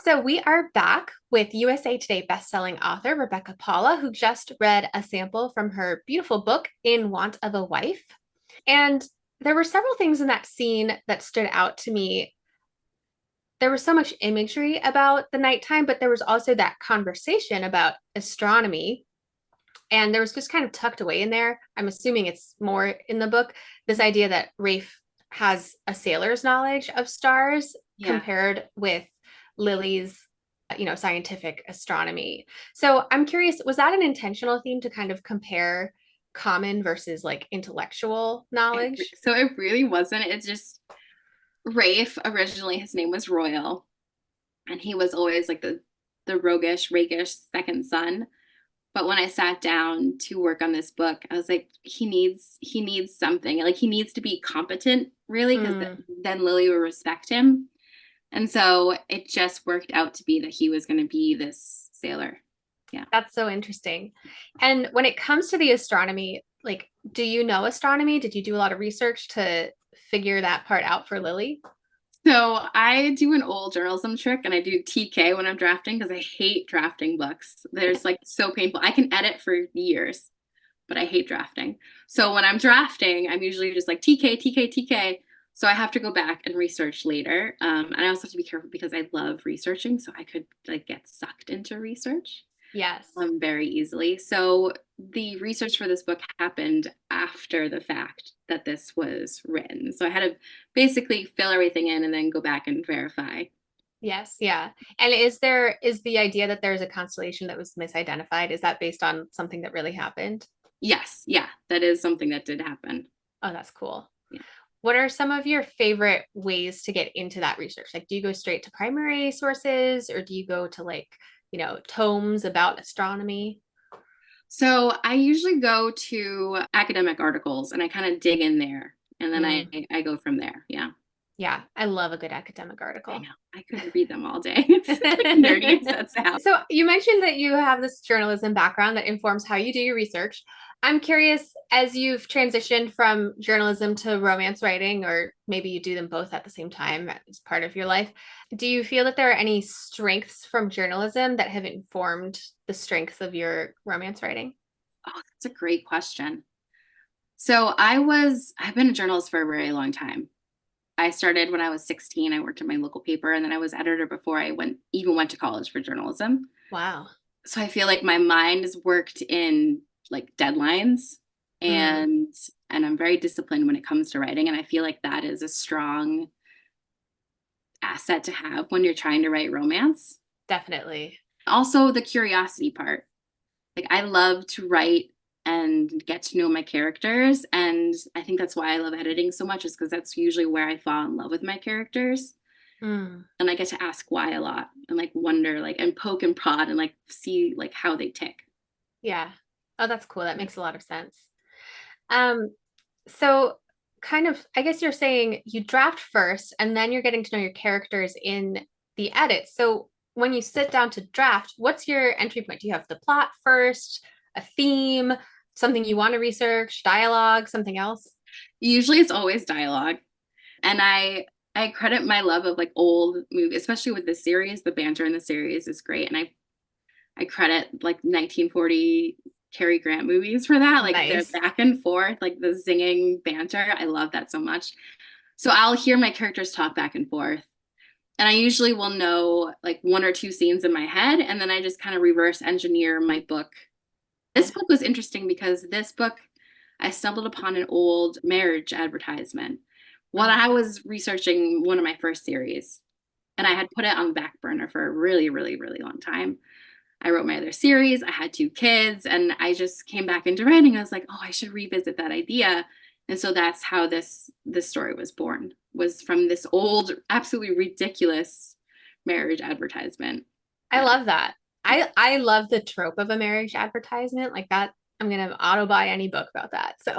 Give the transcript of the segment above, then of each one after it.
So we are back with USA Today bestselling author Rebecca Paula, who just read a sample from her beautiful book, In Want of a Wife. And there were several things in that scene that stood out to me. There was so much imagery about the nighttime, but there was also that conversation about astronomy. And there was just kind of tucked away in there. I'm assuming it's more in the book, this idea that Rafe has a sailor's knowledge of stars Yeah. compared with Lily's, scientific astronomy. So I'm curious, was that an intentional theme to kind of compare common versus like intellectual knowledge? So it really wasn't. It's just Rafe, originally his name was Royal, and he was always like the roguish, rakish second son. But when I sat down to work on this book, I was like, he needs something. Like he needs to be competent, really, because Mm. then Lily will respect him. And so it just worked out to be that he was going to be this sailor. Yeah. That's so interesting. And when it comes to the astronomy, like, do you know astronomy? Did you do a lot of research to figure that part out for Lily? So I do an old journalism trick and I do TK when I'm drafting because I hate drafting books. There's like so painful. I can edit for years, but I hate drafting. So when I'm drafting, I'm usually just like TK, TK, TK. So I have to go back and research later. And I also have to be careful because I love researching. So I could like get sucked into research Yes. very easily. So the research for this book happened after the fact that this was written. So I had to basically fill everything in and then go back and verify. Yes. Yeah. And is the idea that there's a constellation that was misidentified? Is that based on something that really happened? Yes, yeah, that is something that did happen. Oh, that's cool. Yeah. What are some of your favorite ways to get into that research? Like, do you go straight to primary sources or do you go to like, tomes about astronomy? So I usually go to academic articles and I kind of dig in there and then I Mm. I go from there. Yeah. Yeah, I love a good academic I article. know. I could read them all day. It's like nerdy as that sounds. So you mentioned that you have this journalism background that informs how you do your research. I'm curious, as you've transitioned from journalism to romance writing, or maybe you do them both at the same time as part of your life, do you feel that there are any strengths from journalism that have informed the strengths of your romance writing? Oh, that's a great question. So I've been a journalist for a very long time. I started when I was 16. I worked at my local paper and then I was editor before I went to college for journalism. Wow. So I feel like my mind is worked in like deadlines Mm, and I'm very disciplined when it comes to writing and I feel like that is a strong asset to have when you're trying to write romance. definitely. Also the curiosity part. Like I love to write and get to know my characters and I think that's why I love editing so much is because that's usually where I fall in love with my characters Mm, and I get to ask why a lot and like wonder like and poke and prod and like see like how they tick. yeah. Oh, that's cool. That makes a lot of sense. Um, so kind of, I guess you're saying you draft first and then you're getting to know your characters in the edit. So when you sit down to draft, what's your entry point? Do you have the plot first, a theme, something you want to research, dialogue, something else? Usually it's always dialogue and I credit my love of like old movies, especially with this series. The banter in the series is great and I credit like 1940 Cary Grant movies for that. Like the Nice. back and forth, like the zinging banter. I love that so much. So I'll hear my characters talk back and forth. And I usually will know like one or two scenes in my head. And then I just kind of reverse engineer my book. This book was interesting because this book, I stumbled upon an old marriage advertisement while Mm. I was researching one of my first series. And I had put it on the back burner for a really, really, really long time. I wrote my other series. I had two kids, and I just came back into writing. I was like, oh, I should revisit that idea. And so that's how this story was born. Was from this old, absolutely ridiculous marriage advertisement. I Yeah, love that. yeah. I love the trope of a marriage advertisement like that. I'm gonna auto buy any book about that. So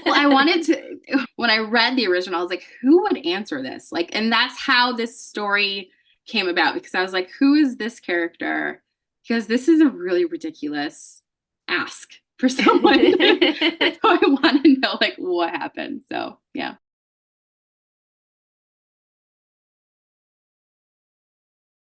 Well, I wanted to when I read the original, I was like, who would answer this? Like, and that's how this story came about because I was like, who is this character? Because this is a really ridiculous ask for someone. So I want to know like what happened. So yeah.